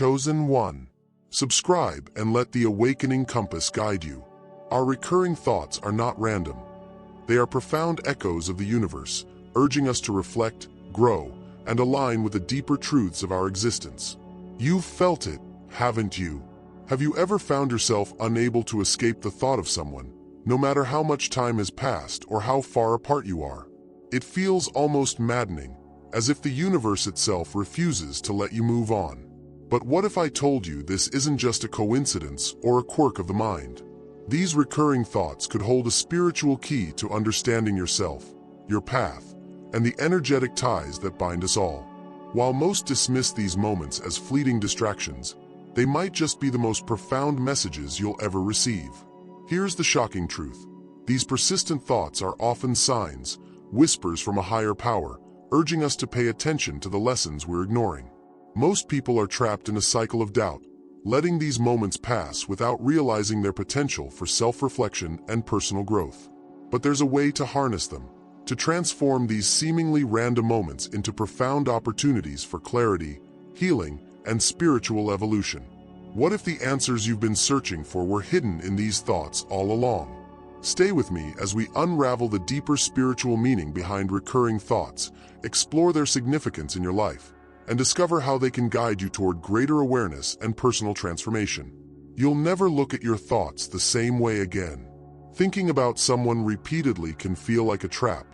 Chosen one. Subscribe and let the awakening compass guide you. Our recurring thoughts are not random. They are profound echoes of the universe, urging us to reflect, grow, and align with the deeper truths of our existence. You've felt it, haven't you? Have you ever found yourself unable to escape the thought of someone, no matter how much time has passed or how far apart you are? It feels almost maddening, as if the universe itself refuses to let you move on. But what if I told you this isn't just a coincidence or a quirk of the mind? These recurring thoughts could hold a spiritual key to understanding yourself, your path, and the energetic ties that bind us all. While most dismiss these moments as fleeting distractions, they might just be the most profound messages you'll ever receive. Here's the shocking truth. These persistent thoughts are often signs, whispers from a higher power, urging us to pay attention to the lessons we're ignoring. Most people are trapped in a cycle of doubt, letting these moments pass without realizing their potential for self-reflection and personal growth. But there's a way to harness them, to transform these seemingly random moments into profound opportunities for clarity, healing, and spiritual evolution. What if the answers you've been searching for were hidden in these thoughts all along? Stay with me as we unravel the deeper spiritual meaning behind recurring thoughts, explore their significance in your life, and discover how they can guide you toward greater awareness and personal transformation. You'll never look at your thoughts the same way again. Thinking about someone repeatedly can feel like a trap.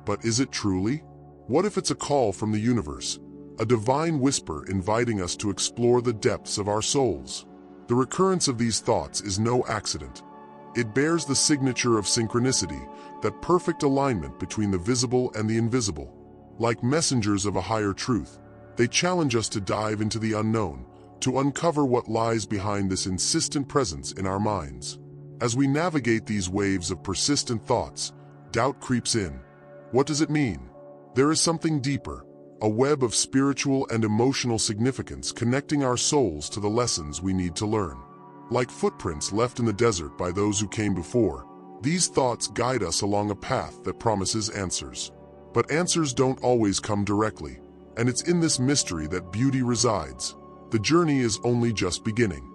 But is it truly? What if it's a call from the universe, a divine whisper inviting us to explore the depths of our souls? The recurrence of these thoughts is no accident. It bears the signature of synchronicity, that perfect alignment between the visible and the invisible. Like messengers of a higher truth, they challenge us to dive into the unknown, to uncover what lies behind this insistent presence in our minds. As we navigate these waves of persistent thoughts, doubt creeps in. What does it mean? There is something deeper, a web of spiritual and emotional significance connecting our souls to the lessons we need to learn. Like footprints left in the desert by those who came before, these thoughts guide us along a path that promises answers. But answers don't always come directly, and it's in this mystery that beauty resides. The journey is only just beginning.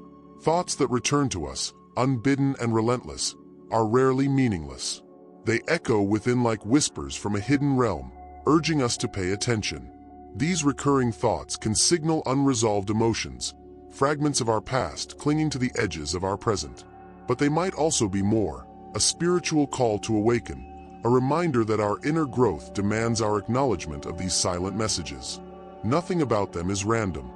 Thoughts that return to us, unbidden and relentless, are rarely meaningless. They echo within like whispers from a hidden realm, urging us to pay attention. These recurring thoughts can signal unresolved emotions, fragments of our past clinging to the edges of our present. But they might also be more, a spiritual call to awaken, a reminder that our inner growth demands our acknowledgement of these silent messages. Nothing about them is random.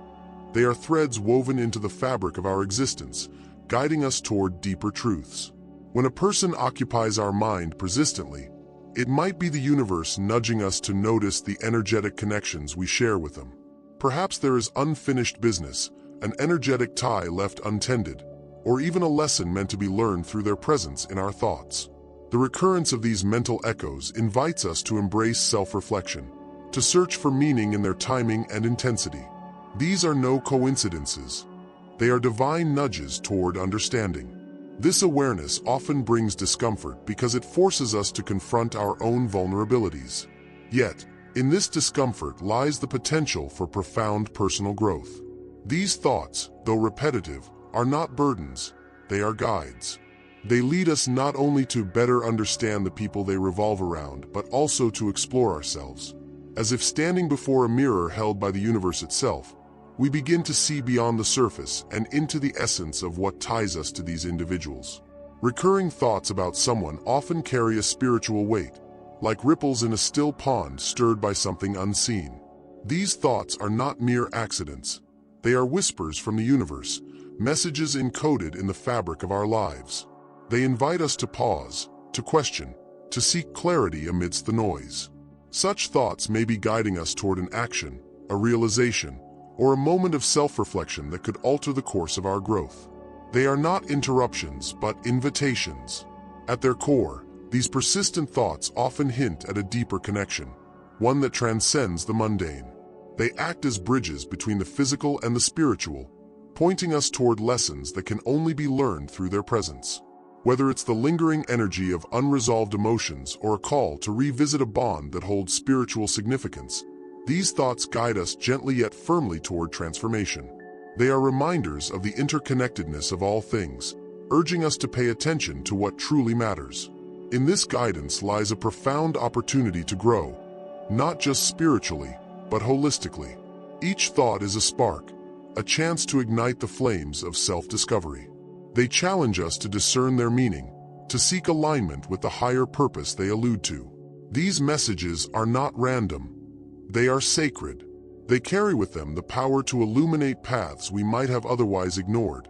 They are threads woven into the fabric of our existence, guiding us toward deeper truths. When a person occupies our mind persistently, it might be the universe nudging us to notice the energetic connections we share with them. Perhaps there is unfinished business, an energetic tie left untended, or even a lesson meant to be learned through their presence in our thoughts. The recurrence of these mental echoes invites us to embrace self-reflection, to search for meaning in their timing and intensity. These are no coincidences. They are divine nudges toward understanding. This awareness often brings discomfort because it forces us to confront our own vulnerabilities. Yet, in this discomfort lies the potential for profound personal growth. These thoughts, though repetitive, are not burdens, they are guides. They lead us not only to better understand the people they revolve around, but also to explore ourselves. As if standing before a mirror held by the universe itself, we begin to see beyond the surface and into the essence of what ties us to these individuals. Recurring thoughts about someone often carry a spiritual weight, like ripples in a still pond stirred by something unseen. These thoughts are not mere accidents. They are whispers from the universe, messages encoded in the fabric of our lives. They invite us to pause, to question, to seek clarity amidst the noise. Such thoughts may be guiding us toward an action, a realization, or a moment of self-reflection that could alter the course of our growth. They are not interruptions, but invitations. At their core, these persistent thoughts often hint at a deeper connection, one that transcends the mundane. They act as bridges between the physical and the spiritual, pointing us toward lessons that can only be learned through their presence. Whether it's the lingering energy of unresolved emotions or a call to revisit a bond that holds spiritual significance, these thoughts guide us gently yet firmly toward transformation. They are reminders of the interconnectedness of all things, urging us to pay attention to what truly matters. In this guidance lies a profound opportunity to grow, not just spiritually, but holistically. Each thought is a spark, a chance to ignite the flames of self-discovery. They challenge us to discern their meaning, to seek alignment with the higher purpose they allude to. These messages are not random. They are sacred. They carry with them the power to illuminate paths we might have otherwise ignored,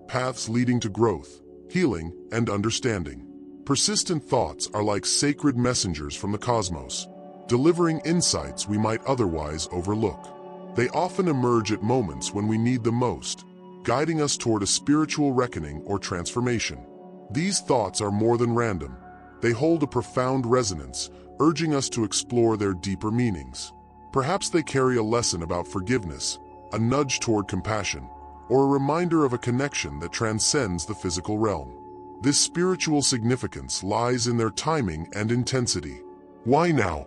paths leading to growth, healing, and understanding. Persistent thoughts are like sacred messengers from the cosmos, delivering insights we might otherwise overlook. They often emerge at moments when we need them most, guiding us toward a spiritual reckoning or transformation. These thoughts are more than random. They hold a profound resonance, urging us to explore their deeper meanings. Perhaps they carry a lesson about forgiveness, a nudge toward compassion, or a reminder of a connection that transcends the physical realm. This spiritual significance lies in their timing and intensity. Why now?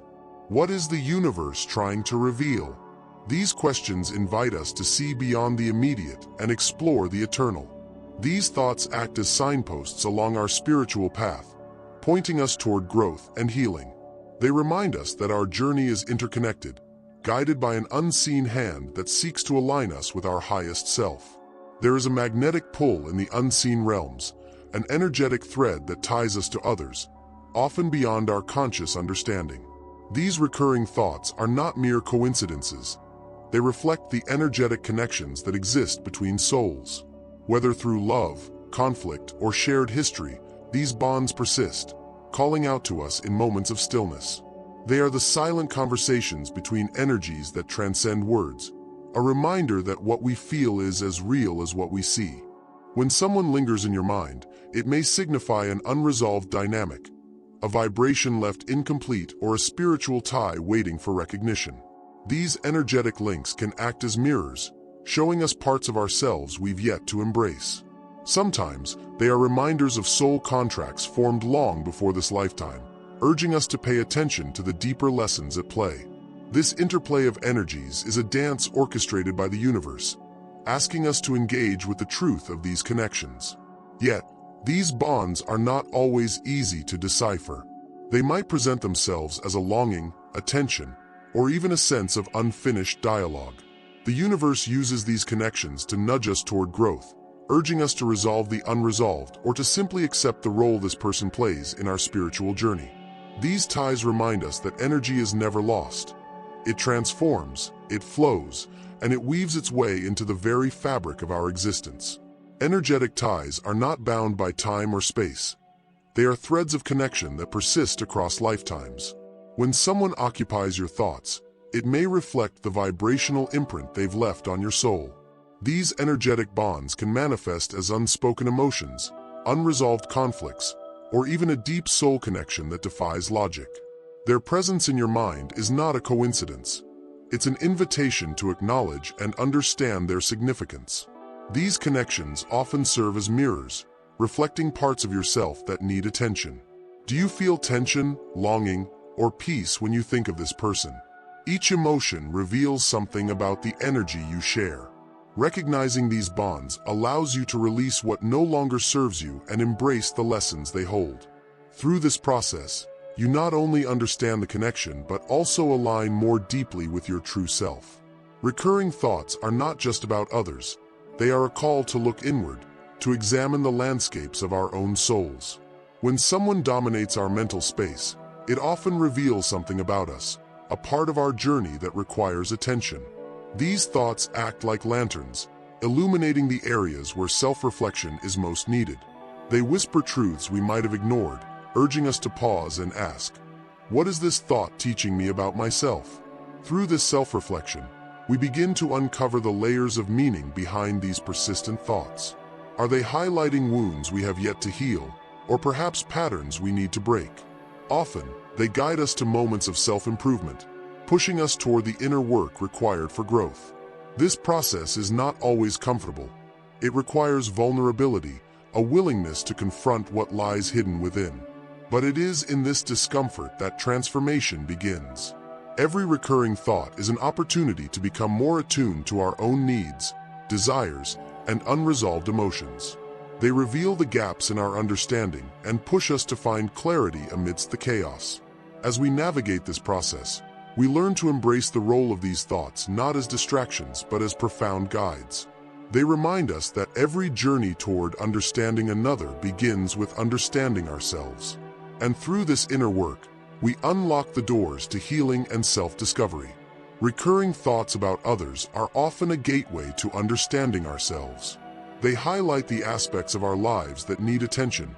What is the universe trying to reveal? These questions invite us to see beyond the immediate and explore the eternal. These thoughts act as signposts along our spiritual path, pointing us toward growth and healing. They remind us that our journey is interconnected, guided by an unseen hand that seeks to align us with our highest self. There is a magnetic pull in the unseen realms, an energetic thread that ties us to others, often beyond our conscious understanding. These recurring thoughts are not mere coincidences. They reflect the energetic connections that exist between souls. Whether through love, conflict, or shared history, these bonds persist, calling out to us in moments of stillness. They are the silent conversations between energies that transcend words, a reminder that what we feel is as real as what we see. When someone lingers in your mind, it may signify an unresolved dynamic, a vibration left incomplete, or a spiritual tie waiting for recognition. These energetic links can act as mirrors, showing us parts of ourselves we've yet to embrace. Sometimes, they are reminders of soul contracts formed long before this lifetime, urging us to pay attention to the deeper lessons at play. This interplay of energies is a dance orchestrated by the universe, asking us to engage with the truth of these connections. Yet, these bonds are not always easy to decipher. They might present themselves as a longing, a tension, or even a sense of unfinished dialogue. The universe uses these connections to nudge us toward growth, urging us to resolve the unresolved or to simply accept the role this person plays in our spiritual journey. These ties remind us that energy is never lost. It transforms, it flows, and it weaves its way into the very fabric of our existence. Energetic ties are not bound by time or space. They are threads of connection that persist across lifetimes. When someone occupies your thoughts, it may reflect the vibrational imprint they've left on your soul. These energetic bonds can manifest as unspoken emotions, unresolved conflicts, or even a deep soul connection that defies logic. Their presence in your mind is not a coincidence. It's an invitation to acknowledge and understand their significance. These connections often serve as mirrors, reflecting parts of yourself that need attention. Do you feel tension, longing, or peace when you think of this person? Each emotion reveals something about the energy you share. Recognizing these bonds allows you to release what no longer serves you and embrace the lessons they hold. Through this process, you not only understand the connection but also align more deeply with your true self. Recurring thoughts are not just about others. They are a call to look inward, to examine the landscapes of our own souls. When someone dominates our mental space, it often reveals something about us, a part of our journey that requires attention. These thoughts act like lanterns, illuminating the areas where self-reflection is most needed. They whisper truths we might have ignored, urging us to pause and ask, what is this thought teaching me about myself? Through this self-reflection, we begin to uncover the layers of meaning behind these persistent thoughts. Are they highlighting wounds we have yet to heal, or perhaps patterns we need to break? Often, they guide us to moments of self-improvement, pushing us toward the inner work required for growth. This process is not always comfortable. It requires vulnerability, a willingness to confront what lies hidden within. But it is in this discomfort that transformation begins. Every recurring thought is an opportunity to become more attuned to our own needs, desires, and unresolved emotions. They reveal the gaps in our understanding and push us to find clarity amidst the chaos. As we navigate this process, we learn to embrace the role of these thoughts not as distractions but as profound guides. They remind us that every journey toward understanding another begins with understanding ourselves. And through this inner work, we unlock the doors to healing and self-discovery. Recurring thoughts about others are often a gateway to understanding ourselves. They highlight the aspects of our lives that need attention,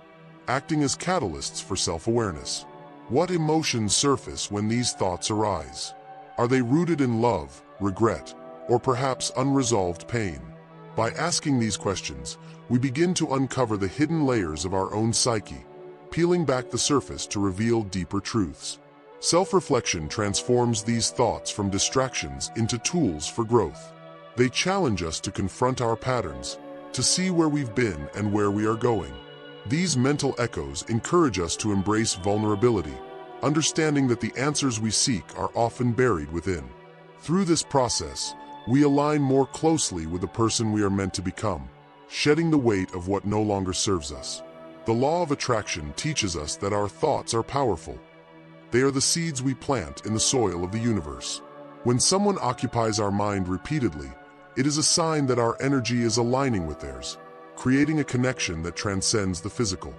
acting as catalysts for self-awareness. What emotions surface when these thoughts arise? Are they rooted in love, regret, or perhaps unresolved pain? By asking these questions, we begin to uncover the hidden layers of our own psyche, peeling back the surface to reveal deeper truths. Self-reflection transforms these thoughts from distractions into tools for growth. They challenge us to confront our patterns, to see where we've been and where we are going. These mental echoes encourage us to embrace vulnerability, understanding that the answers we seek are often buried within. Through this process, we align more closely with the person we are meant to become, shedding the weight of what no longer serves us. The law of attraction teaches us that our thoughts are powerful. They are the seeds we plant in the soil of the universe. When someone occupies our mind repeatedly, it is a sign that our energy is aligning with theirs, creating a connection that transcends the physical.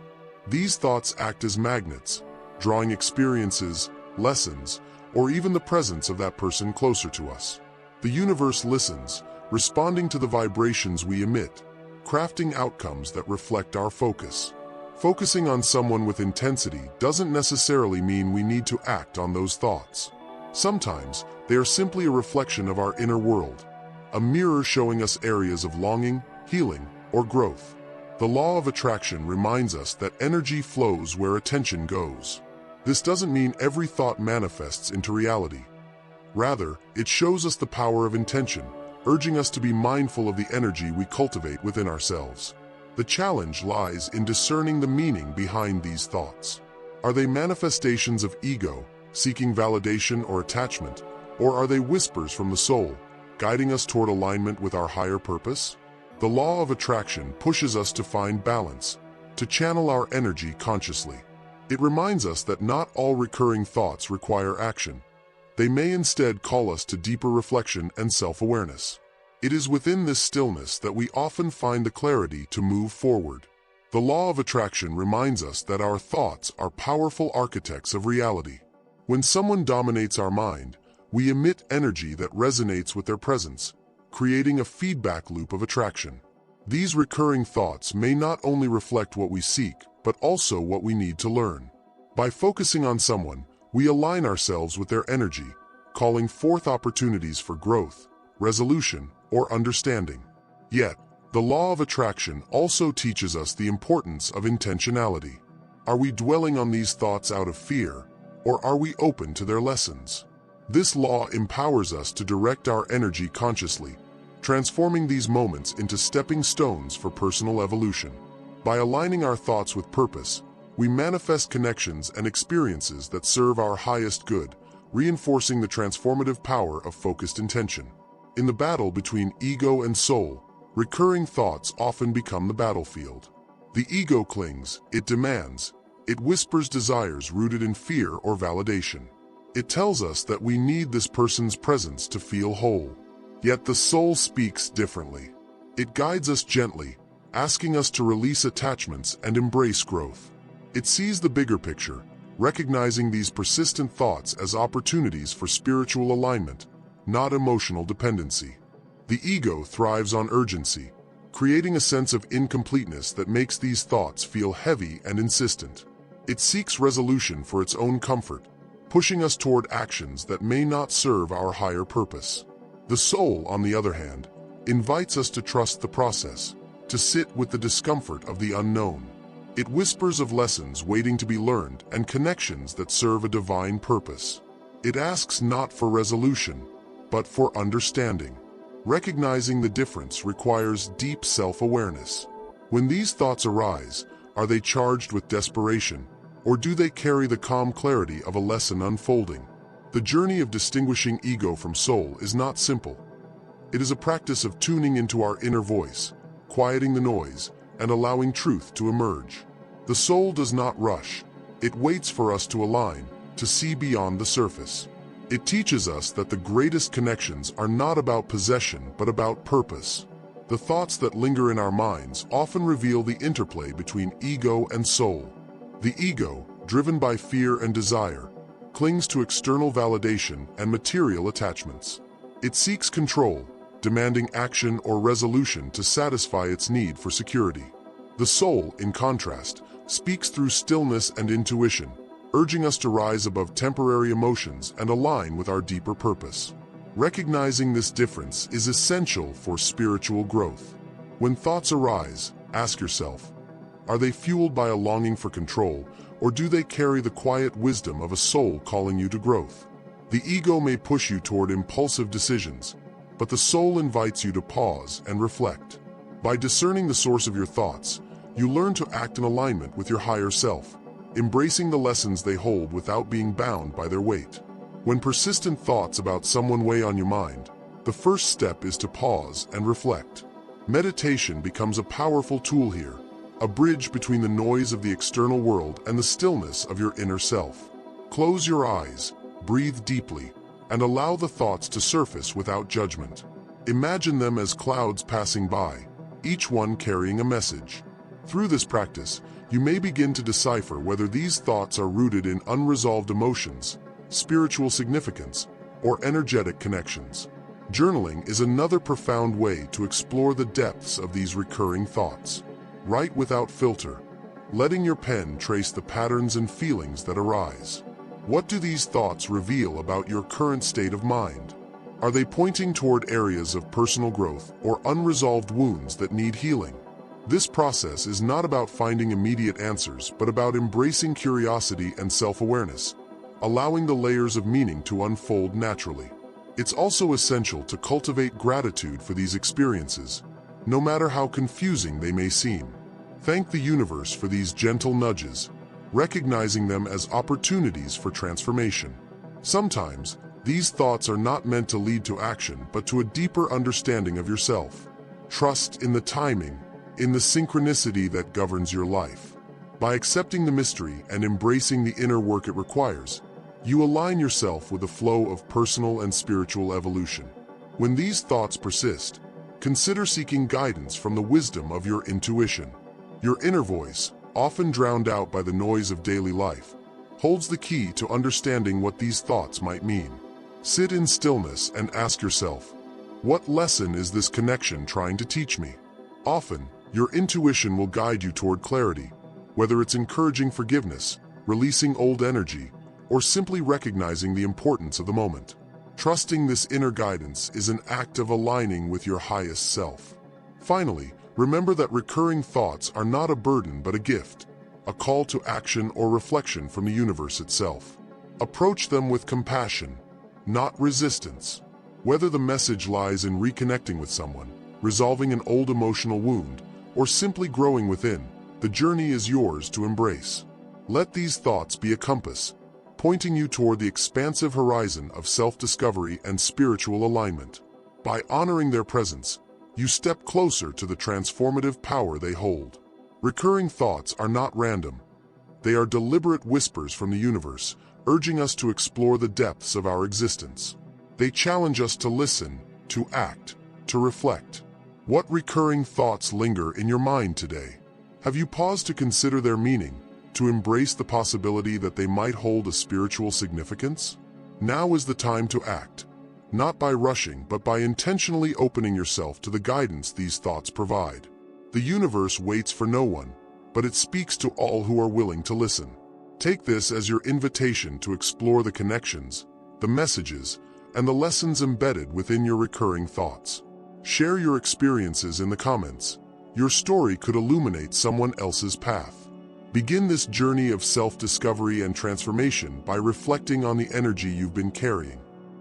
These thoughts act as magnets, drawing experiences, lessons, or even the presence of that person closer to us. The universe listens, responding to the vibrations we emit, crafting outcomes that reflect our focus. Focusing on someone with intensity doesn't necessarily mean we need to act on those thoughts. Sometimes, they are simply a reflection of our inner world, a mirror showing us areas of longing, healing, or growth. The law of attraction reminds us that energy flows where attention goes. This doesn't mean every thought manifests into reality. Rather, it shows us the power of intention, urging us to be mindful of the energy we cultivate within ourselves. The challenge lies in discerning the meaning behind these thoughts. Are they manifestations of ego, seeking validation or attachment, or are they whispers from the soul, guiding us toward alignment with our higher purpose? The law of attraction pushes us to find balance, to channel our energy consciously. It reminds us that not all recurring thoughts require action. They may instead call us to deeper reflection and self-awareness. It is within this stillness that we often find the clarity to move forward. The law of attraction reminds us that our thoughts are powerful architects of reality. When someone dominates our mind, we emit energy that resonates with their presence, creating a feedback loop of attraction. These recurring thoughts may not only reflect what we seek, but also what we need to learn. By focusing on someone, we align ourselves with their energy, calling forth opportunities for growth, resolution, or understanding. Yet, the law of attraction also teaches us the importance of intentionality. Are we dwelling on these thoughts out of fear, or are we open to their lessons? This law empowers us to direct our energy consciously, transforming these moments into stepping stones for personal evolution. By aligning our thoughts with purpose, we manifest connections and experiences that serve our highest good, reinforcing the transformative power of focused intention. In the battle between ego and soul, recurring thoughts often become the battlefield. The ego clings, it demands, it whispers desires rooted in fear or validation. It tells us that we need this person's presence to feel whole. Yet the soul speaks differently. It guides us gently, asking us to release attachments and embrace growth. It sees the bigger picture, recognizing these persistent thoughts as opportunities for spiritual alignment, not emotional dependency. The ego thrives on urgency, creating a sense of incompleteness that makes these thoughts feel heavy and insistent. It seeks resolution for its own comfort, pushing us toward actions that may not serve our higher purpose. The soul, on the other hand, invites us to trust the process, to sit with the discomfort of the unknown. It whispers of lessons waiting to be learned and connections that serve a divine purpose. It asks not for resolution, but for understanding. Recognizing the difference requires deep self-awareness. When these thoughts arise, are they charged with desperation, or do they carry the calm clarity of a lesson unfolding? The journey of distinguishing ego from soul is not simple. It is a practice of tuning into our inner voice, quieting the noise, and allowing truth to emerge. The soul does not rush. It waits for us to align, to see beyond the surface. It teaches us that the greatest connections are not about possession, but about purpose. The thoughts that linger in our minds often reveal the interplay between ego and soul. The ego, driven by fear and desire, clings to external validation and material attachments. It seeks control, demanding action or resolution to satisfy its need for security. The soul, in contrast, speaks through stillness and intuition, urging us to rise above temporary emotions and align with our deeper purpose. Recognizing this difference is essential for spiritual growth. When thoughts arise, ask yourself, are they fueled by a longing for control, or do they carry the quiet wisdom of a soul calling you to growth? The ego may push you toward impulsive decisions, but the soul invites you to pause and reflect. By discerning the source of your thoughts, you learn to act in alignment with your higher self, embracing the lessons they hold without being bound by their weight. When persistent thoughts about someone weigh on your mind, the first step is to pause and reflect. Meditation becomes a powerful tool here, a bridge between the noise of the external world and the stillness of your inner self. Close your eyes, breathe deeply, and allow the thoughts to surface without judgment. Imagine them as clouds passing by, each one carrying a message. Through this practice, you may begin to decipher whether these thoughts are rooted in unresolved emotions, spiritual significance, or energetic connections. Journaling is another profound way to explore the depths of these recurring thoughts. Write without filter, letting your pen trace the patterns and feelings that arise. What do these thoughts reveal about your current state of mind? Are they pointing toward areas of personal growth or unresolved wounds that need healing? This process is not about finding immediate answers, but about embracing curiosity and self-awareness, allowing the layers of meaning to unfold naturally. It's also essential to cultivate gratitude for these experiences, no matter how confusing they may seem. Thank the universe for these gentle nudges, recognizing them as opportunities for transformation. Sometimes, these thoughts are not meant to lead to action, but to a deeper understanding of yourself. Trust in the timing, in the synchronicity that governs your life. By accepting the mystery and embracing the inner work it requires, you align yourself with the flow of personal and spiritual evolution. When these thoughts persist, consider seeking guidance from the wisdom of your intuition. Your inner voice, often drowned out by the noise of daily life, holds the key to understanding what these thoughts might mean. Sit in stillness and ask yourself, what lesson is this connection trying to teach me? Often, your intuition will guide you toward clarity, whether it's encouraging forgiveness, releasing old energy, or simply recognizing the importance of the moment. Trusting this inner guidance is an act of aligning with your highest self. Finally, remember that recurring thoughts are not a burden but a gift, a call to action or reflection from the universe itself. Approach them with compassion, not resistance. Whether the message lies in reconnecting with someone, resolving an old emotional wound, or simply growing within, the journey is yours to embrace. Let these thoughts be a compass, pointing you toward the expansive horizon of self-discovery and spiritual alignment. By honoring their presence, you step closer to the transformative power they hold. Recurring thoughts are not random. They are deliberate whispers from the universe, urging us to explore the depths of our existence. They challenge us to listen, to act, to reflect. What recurring thoughts linger in your mind today? Have you paused to consider their meaning, to embrace the possibility that they might hold a spiritual significance? Now is the time to act, not by rushing, but by intentionally opening yourself to the guidance these thoughts provide. The universe waits for no one, but it speaks to all who are willing to listen. Take this as your invitation to explore the connections, the messages, and the lessons embedded within your recurring thoughts. Share your experiences in the comments. Your story could illuminate someone else's path. Begin this journey of self-discovery and transformation by reflecting on the energy you've been carrying.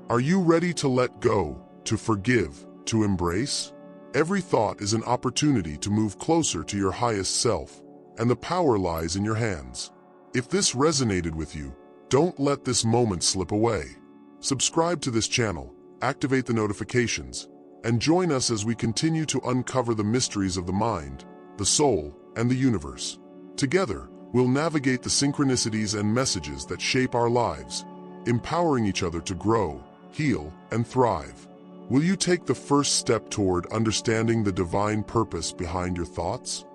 Are you ready to let go, to forgive, to embrace? Every thought is an opportunity to move closer to your highest self, and the power lies in your hands. If this resonated with you, don't let this moment slip away. Subscribe to this channel, activate the notifications, and join us as we continue to uncover the mysteries of the mind, the soul, and the universe. Together, we'll navigate the synchronicities and messages that shape our lives, empowering each other to grow, heal, and thrive. Will you take the first step toward understanding the divine purpose behind your thoughts?